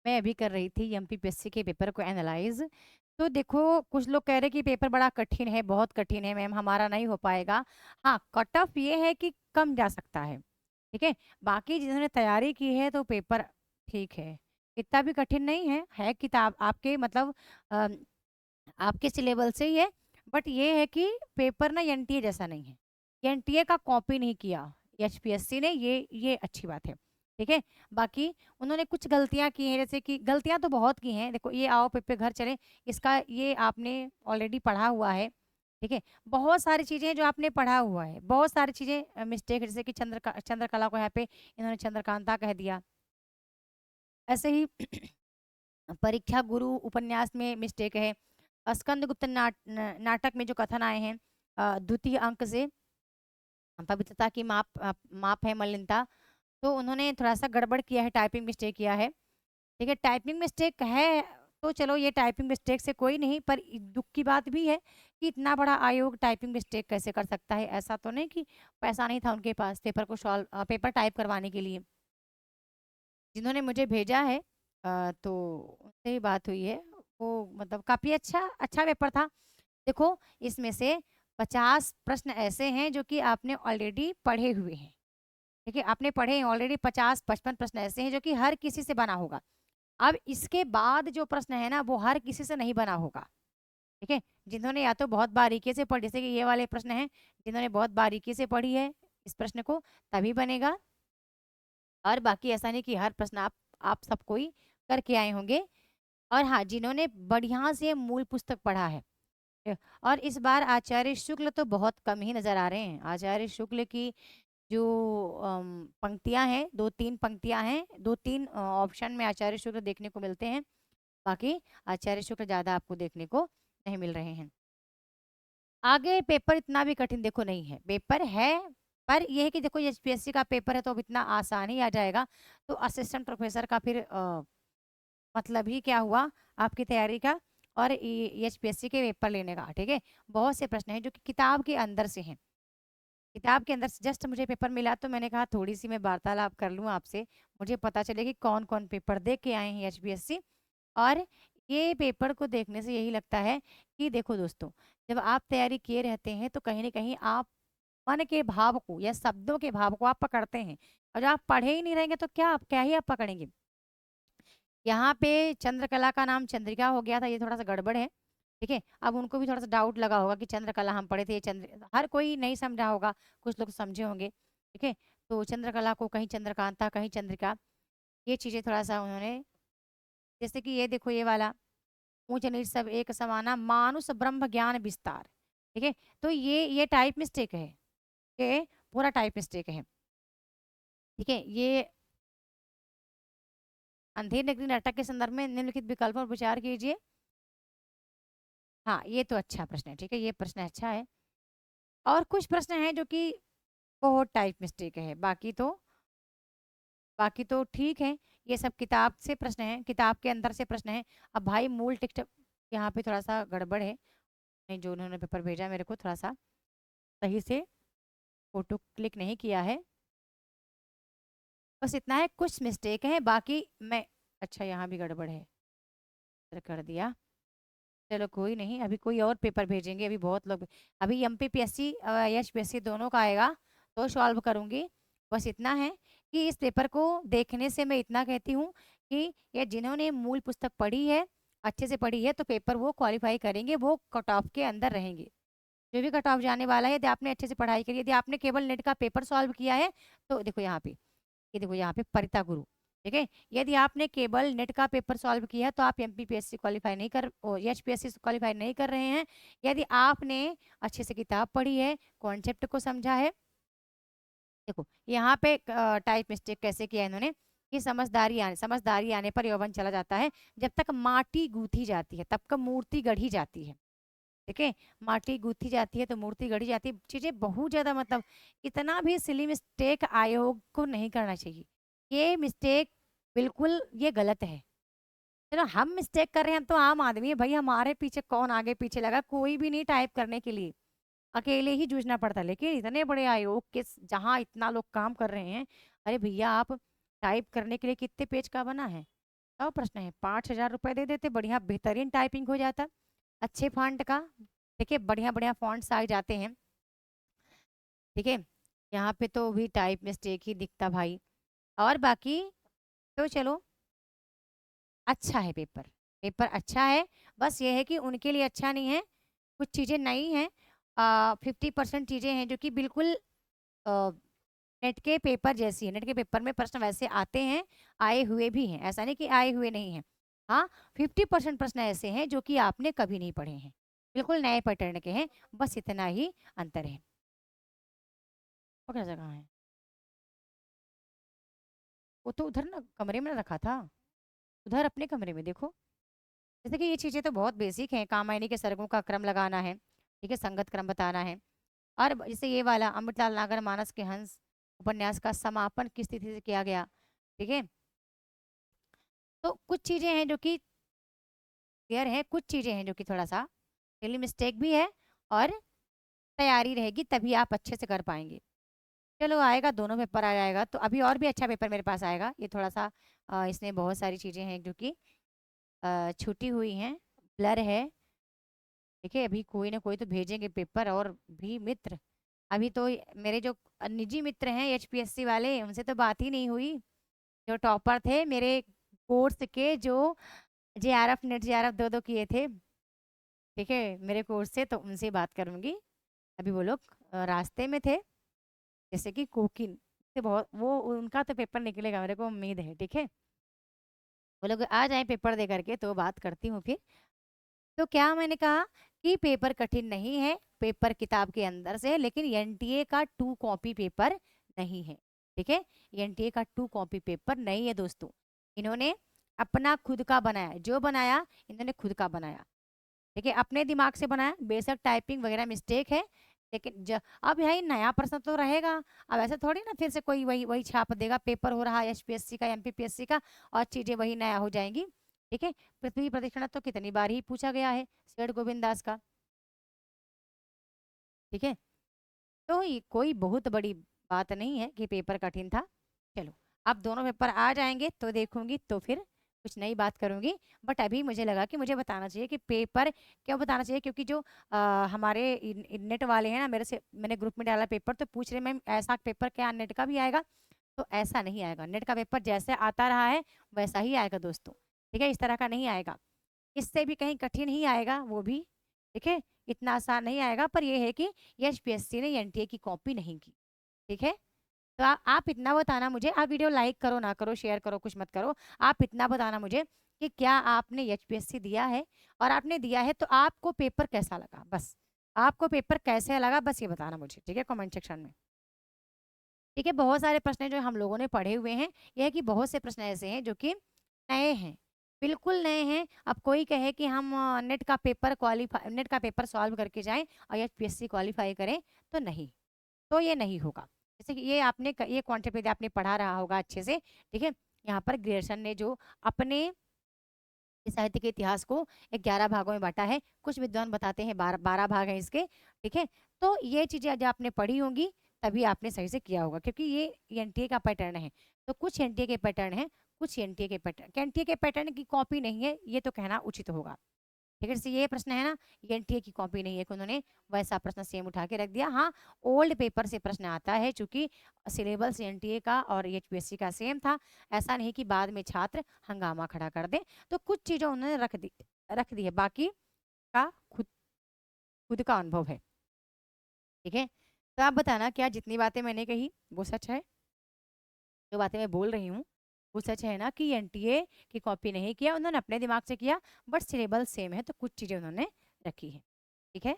मैं अभी कर रही थी एमपीपीएससी के पेपर को एनालाइज। तो देखो, कुछ लोग कह रहे कि पेपर बड़ा कठिन है, बहुत कठिन है मैम, हमारा नहीं हो पाएगा। हाँ, कट ऑफ ये है कि कम जा सकता है। ठीक है। बाकी जिन्होंने तैयारी की है तो पेपर ठीक है, इतना भी कठिन नहीं है किताब आपके मतलब अ, आपके सिलेबल से ही है। बट ये है कि पेपर ना एनटीए जैसा नहीं है, एनटीए का कॉपी नहीं किया एचपीएससी ने, ये अच्छी बात है। ठीक है। बाकी उन्होंने कुछ गलतियां की हैं, जैसे कि गलतियां तो बहुत की हैं। देखो, ये आओ पेपर घर चले, इसका ये आपने ऑलरेडी पढ़ा हुआ है। ठीक है। बहुत सारी चीजें जो आपने पढ़ा हुआ है, बहुत सारी चीजें मिस्टेक, जैसे कि चंद्रकला को यहाँ पे इन्होंने चंद्रकांता कह दिया। ऐसे ही परीक्षा गुरु उपन्यास में मिस्टेक है। स्कंदगुप्त नाटक में जो कथन आए हैं, द्वितीय अंक से पवित्रता की माप है मलिनता, तो उन्होंने थोड़ा सा गड़बड़ किया है, टाइपिंग मिस्टेक किया है। ठीक है, टाइपिंग मिस्टेक है तो चलो, ये टाइपिंग मिस्टेक से कोई नहीं, पर दुख की बात भी है कि इतना बड़ा आयोग टाइपिंग मिस्टेक कैसे कर सकता है। ऐसा तो नहीं कि पैसा नहीं था उनके पास पेपर टाइप करवाने के लिए। जिन्होंने मुझे भेजा है तो उनसे ही बात हुई है। वो मतलब काफ़ी अच्छा अच्छा पेपर था। देखो, इसमें से 50 प्रश्न ऐसे हैं जो कि आपने ऑलरेडी पढ़े हुए हैं। ठीक है, आपने पढ़े हैं ऑलरेडी। 50-55 प्रश्न ऐसे हैं जो कि हर किसी से बना होगा। अब इसके बाद जो प्रश्न है ना, वो हर किसी से नहीं बना होगा। ठीक है। जिन्होंने या तो बहुत बारीकी से पढ़, जैसे कि ये वाले प्रश्न हैं, जिन्होंने बहुत बारीकी से पढ़ी है इस प्रश्न को, तभी बनेगा। और बाकी ऐसा नहीं कि हर प्रश्न आप सब कोई करके आए होंगे। और हाँ, जिन्होंने बढ़िया से मूल पुस्तक पढ़ा है। और इस बार आचार्य शुक्ल तो बहुत कम ही नजर आ रहे हैं। आचार्य शुक्ल की जो पंक्तियां हैं, 2-3 पंक्तियां हैं, 2-3 ऑप्शन में आचार्य शुक्ल देखने को मिलते हैं। बाकी आचार्य शुक्ल ज्यादा आपको देखने को नहीं मिल रहे हैं। आगे पेपर इतना भी कठिन देखो नहीं है, पेपर है, पर यह है कि देखो एचपीएससी का पेपर है तो अब इतना आसान ही आ जाएगा। तो असिस्टेंट प्रोफेसर का फिर मतलब ही क्या हुआ आपकी तैयारी का और एचपीएससी के पेपर लेने का। ठीक है। बहुत से प्रश्न हैं जो कि किताब के अंदर से हैं। किताब के अंदर से जस्ट मुझे पेपर मिला तो मैंने कहा थोड़ी सी मैं वार्तालाप कर लूँ आपसे, मुझे पता चले कि कौन कौन पेपर दे के आए हैं एचपीएससी। और ये पेपर को देखने से यही लगता है कि देखो दोस्तों, जब आप तैयारी किए रहते हैं तो कहीं ना कहीं आप मन के भाव को या शब्दों के भाव को आप पकड़ते हैं। और जब आप पढ़े ही नहीं रहेंगे तो क्या ही आप पकड़ेंगे। यहाँ पे चंद्रकला का नाम चंद्रिका हो गया था, ये थोड़ा सा गड़बड़ है। ठीक है। अब उनको भी थोड़ा सा डाउट लगा होगा कि चंद्रकला हम पढ़े थे, ये चंद्र हर कोई नहीं समझा होगा, कुछ लोग समझे होंगे। ठीक है। तो चंद्रकला को कहीं चंद्रकांता कहीं चंद्रिका, ये चीजें थोड़ा सा उन्होंने, जैसे कि ये देखो, ये वाला ऊंच नीच सब एक समाना मानुष ब्रह्म ज्ञान विस्तार। ठीक है। तो ये टाइप मिस्टेक है, ये पूरा टाइप मिस्टेक है। ठीक है। ये अंधेर नगरी नाटक के संदर्भ में निम्नलिखित विकल्पों पर विचार कीजिए। हाँ, ये तो अच्छा प्रश्न है। ठीक है, ये प्रश्न अच्छा है। और कुछ प्रश्न हैं जो कि बहुत टाइप मिस्टेक है, बाकी तो ठीक है। ये सब किताब से प्रश्न हैं, किताब के अंदर से प्रश्न हैं। अब भाई मूल टेक्स्ट यहाँ पे थोड़ा सा गड़बड़ है, नहीं, जो उन्होंने पेपर भेजा मेरे को थोड़ा सा सही से फोटो क्लिक नहीं किया है। बस इतना है, कुछ मिस्टेक है, बाकी मैं, अच्छा यहाँ भी गड़बड़ है, कर दिया। चलो कोई नहीं, अभी कोई और पेपर भेजेंगे, अभी बहुत लोग, अभी एमपीपीएससी एचपीएससी दोनों का आएगा तो सॉल्व करूंगी। बस इतना है कि इस पेपर को देखने से मैं इतना कहती हूँ कि ये जिन्होंने मूल पुस्तक पढ़ी है, अच्छे से पढ़ी है, तो पेपर वो क्वालिफाई करेंगे, वो कट ऑफ के अंदर रहेंगे। जो भी कट ऑफ जाने वाला है, यदि आपने अच्छे से पढ़ाई करी, यदि आपने केवल नेट का पेपर सॉल्व किया है, तो देखो यहाँ पे, ये देखो यहाँ पे परिता गुरु। ठीक है। यदि आपने केवल नेट का पेपर सॉल्व किया है तो आप एमपीपीएससी क्वालिफाई नहीं कर, एचपीएससी क्वालिफाई नहीं कर रहे हैं। यदि आपने अच्छे से किताब पढ़ी है, कॉन्सेप्ट को समझा है। देखो यहाँ पे टाइप मिस्टेक कैसे किया है इन्होंने, कि समझदारी आने पर यौवन चला जाता है, जब तक माटी गूंथी जाती है तब तक मूर्ति गढ़ी जाती है। ठीक है। माटी गूंथी जाती है तो मूर्ति गढ़ी जाती है, चीजें बहुत ज्यादा मतलब, इतना भी सिली मिस्टेक आयोग को नहीं करना चाहिए। ये मिस्टेक बिल्कुल ये गलत है। चलो हम मिस्टेक कर रहे हैं, हम तो आम आदमी है भाई, हमारे पीछे कौन आगे पीछे लगा, कोई भी नहीं टाइप करने के लिए, अकेले ही जूझना पड़ता है। लेकिन इतने बड़े आयोग के जहाँ इतना लोग काम कर रहे हैं, अरे भैया आप टाइप करने के लिए कितने पेज का बना है, और प्रश्न है, 5,000 रुपये दे देते, बढ़िया बेहतरीन टाइपिंग हो जाता, अच्छे फॉन्ट का। देखिए बढ़िया बढ़िया फॉन्ट्स आ जाते हैं। ठीक है, यहाँ पे तो भी टाइप मिस्टेक ही दिखता भाई। और बाकी तो चलो, अच्छा है पेपर, पेपर अच्छा है। बस ये है कि उनके लिए अच्छा नहीं है, कुछ चीज़ें नई हैं। 50% चीज़ें हैं जो कि बिल्कुल नेट के पेपर जैसी है। नेट के पेपर में प्रश्न वैसे आते हैं, आए हुए भी हैं, ऐसा नहीं कि आए हुए नहीं हैं। हाँ, 50% प्रश्न ऐसे हैं जो कि आपने कभी नहीं पढ़े हैं, बिल्कुल नए पैटर्न के हैं। बस इतना ही अंतर है। वो क्या जगह है? वो तो उधर ना कमरे में रखा था, उधर अपने कमरे में देखो। जैसे कि ये चीज़ें तो बहुत बेसिक हैं, कामायनी के सर्गों का क्रम लगाना है, ठीक है, संगत क्रम बताना है। और जैसे ये वाला अमृतलाल नागर मानस के हंस उपन्यास का समापन किस तिथि से किया गया, ठीक है। तो कुछ चीज़ें हैं जो कि क्लियर है, कुछ चीज़ें हैं जो कि थोड़ा सा डेली मिस्टेक भी है, और तैयारी रहेगी तभी आप अच्छे से कर पाएंगे। चलो आएगा, दोनों पेपर आ जाएगा तो अभी और भी अच्छा पेपर मेरे पास आएगा। ये थोड़ा सा इसमें बहुत सारी चीज़ें हैं जो कि छूटी हुई हैं, ब्लर है। देखिए अभी कोई ना कोई तो भेजेंगे पेपर, और भी मित्र। अभी तो मेरे जो निजी मित्र हैं एचपीएससी वाले, उनसे तो बात ही नहीं हुई। जो टॉपर थे मेरे कोर्स के, जो जेआरएफ नेट जेआरएफ दो दो किए थे, ठीक है, मेरे कोर्स से, तो उनसे बात करूंगी। अभी वो लोग रास्ते में थे, जैसे कि कोकिन से बहुत, वो उनका तो पेपर निकलेगा मेरे को उम्मीद है, ठीक है। वो लोग आ जाए पेपर दे करके तो बात करती हूँ फिर। तो क्या मैंने कहा कि पेपर कठिन नहीं है, पेपर किताब के अंदर से है, लेकिन एनटीए का 2 कॉपी पेपर नहीं है, ठीक है। एनटीए का 2 कॉपी पेपर नहीं है दोस्तों। इन्होंने अपना खुद का बनाया, जो बनाया इन्होंने खुद का बनाया, ठीक है, अपने दिमाग से बनाया। बेशक टाइपिंग वगैरह मिस्टेक है, लेकिन अब यही नया प्रश्न तो रहेगा। अब ऐसे थोड़ी ना फिर से कोई वही वही छाप देगा, पेपर हो रहा है एचपीएससी का एमपीपीएससी का, और चीजें वही नया हो जाएंगी, ठीक है। पृथ्वी प्रदक्षिणा तो कितनी बार ही पूछा गया है सेठ गोविंद दास का, ठीक है। तो ये कोई बहुत बड़ी बात नहीं है कि पेपर कठिन था। चलो, अब दोनों पेपर आ जाएंगे तो देखूंगी, तो फिर कुछ नई बात करूंगी। बट अभी मुझे लगा कि मुझे बताना चाहिए कि पेपर क्यों बताना चाहिए, क्योंकि जो हमारे नेट वाले हैं ना, मेरे से मैंने ग्रुप में डाला पेपर, तो पूछ रहे मैम ऐसा पेपर क्या नेट का भी आएगा? तो ऐसा नहीं आएगा, नेट का पेपर जैसे आता रहा है वैसा ही आएगा दोस्तों, ठीक है, इस तरह का नहीं आएगा। इससे भी कहीं कठिन ही आएगा वो भी, ठीक है, इतना आसान नहीं आएगा। पर यह है कि एचपीएससी ने एनटीए की कॉपी नहीं की, ठीक है। तो आप इतना बताना मुझे, आप वीडियो लाइक करो ना करो, शेयर करो, कुछ मत करो, आप इतना बताना मुझे कि क्या आपने एचपीएससी दिया है, और आपने दिया है तो आपको पेपर कैसा लगा, बस आपको पेपर कैसे लगा, बस ये बताना मुझे, ठीक है, कमेंट सेक्शन में। ठीक है, बहुत सारे प्रश्न जो हम लोगों ने पढ़े हुए हैं, यह है कि बहुत से प्रश्न ऐसे हैं जो कि नए हैं, बिल्कुल नए हैं। अब कोई कहे कि हम नेट का पेपर क्वालिफाई, नेट का पेपर सॉल्व करके जाएं और एचपीएससी क्वालिफाई करें, तो नहीं, तो ये नहीं होगा। जैसे कि ये आपने ये क्वांटिटी आपने पढ़ा रहा होगा अच्छे से, ठीक है। यहाँ पर ग्रेजुएशन ने जो अपने साहित्य के इतिहास को 11 भागों में बांटा है, कुछ विद्वान बताते हैं 12 भाग हैं इसके, ठीक है। तो ये चीजें जब आपने पढ़ी होंगी तभी आपने सही से किया होगा, क्योंकि ये एनटीए का पैटर्न है। तो कुछ एनटीए के पैटर्न है, कुछ एनटीए के पैटर्न, एनटीए के पैटर्न की कॉपी नहीं है, ये तो कहना उचित होगा, ठीक है। जैसे ये प्रश्न है ना, ये एनटीए की कॉपी नहीं है कि उन्होंने वैसा प्रश्न सेम उठा के रख दिया। हाँ, ओल्ड पेपर से प्रश्न आता है, चूंकि सिलेबस एनटीए का और एचपीएससी का सेम था। ऐसा नहीं कि बाद में छात्र हंगामा खड़ा कर दे, तो कुछ चीजें उन्होंने रख दी है, बाकी का खुद खुद का अनुभव है, ठीक है। तो आप बताना क्या जितनी बातें मैंने कही वो सच है, जो बातें मैं बोल रही हूँ वो सच है ना, कि एनटीए की कॉपी नहीं किया उन्होंने, अपने दिमाग से किया, बट सिलेबस सेम है तो कुछ चीजें उन्होंने रखी है, ठीक है।